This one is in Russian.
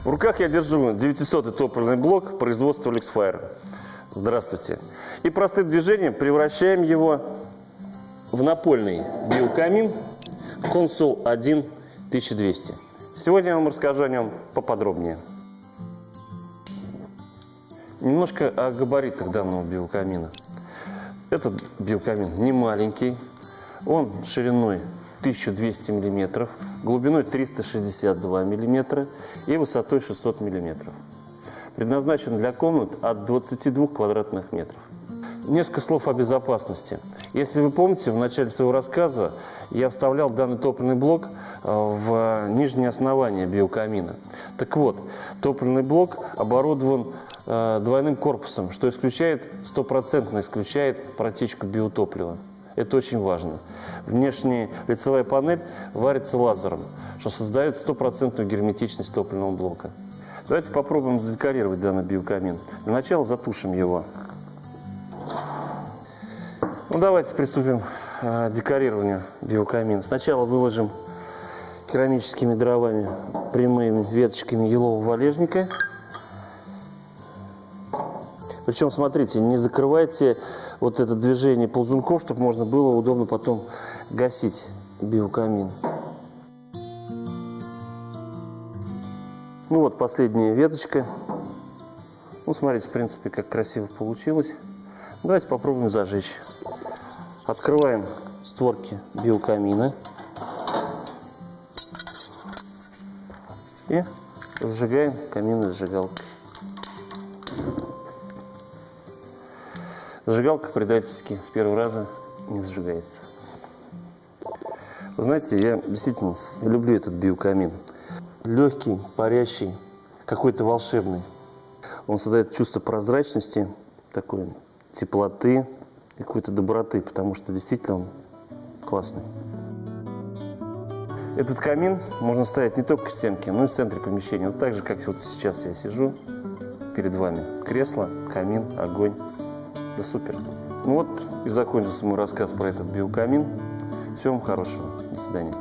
В руках я держу 900-й топливный блок производства Lexfire. Здравствуйте. И простым движением превращаем его в напольный биокамин Consul 1 1200. Сегодня я вам расскажу о нем поподробнее. Немножко о габаритах данного биокамина. Этот биокамин не маленький. Он шириной 1200 мм, глубиной 362 мм и высотой 600 мм. Предназначен для комнат от 22 квадратных метров. Несколько слов о безопасности. Если вы помните, в начале своего рассказа я вставлял данный топливный блок в нижнее основание биокамина. Так вот, топливный блок оборудован двойным корпусом, что стопроцентно исключает протечку биотоплива. Это очень важно. Внешняя лицевая панель варится лазером, что создает стопроцентную герметичность топливного блока. Давайте попробуем задекорировать данный биокамин. Для начала затушим его. Давайте приступим к декорированию биокамина. Сначала выложим керамическими дровами, прямыми веточками елового валежника. Причем, смотрите, не закрывайте вот это движение ползунков, чтобы можно было удобно потом гасить биокамин. Ну вот последняя веточка. Ну, смотрите, в принципе, как красиво получилось. Давайте попробуем зажечь. Открываем створки биокамина и зажигаем каминную зажигалку. Зажигалка предательски с первого раза не зажигается. Вы знаете, я действительно люблю этот биокамин. Легкий, парящий, какой-то волшебный. Он создает чувство прозрачности, такой теплоты и какой-то доброты, потому что действительно он классный. Этот камин можно ставить не только к стенке, но и в центре помещения. Вот так же, как вот сейчас я сижу перед вами. Кресло, камин, огонь. Да супер. Ну вот и закончился мой рассказ про этот биокамин. Всего вам хорошего. До свидания.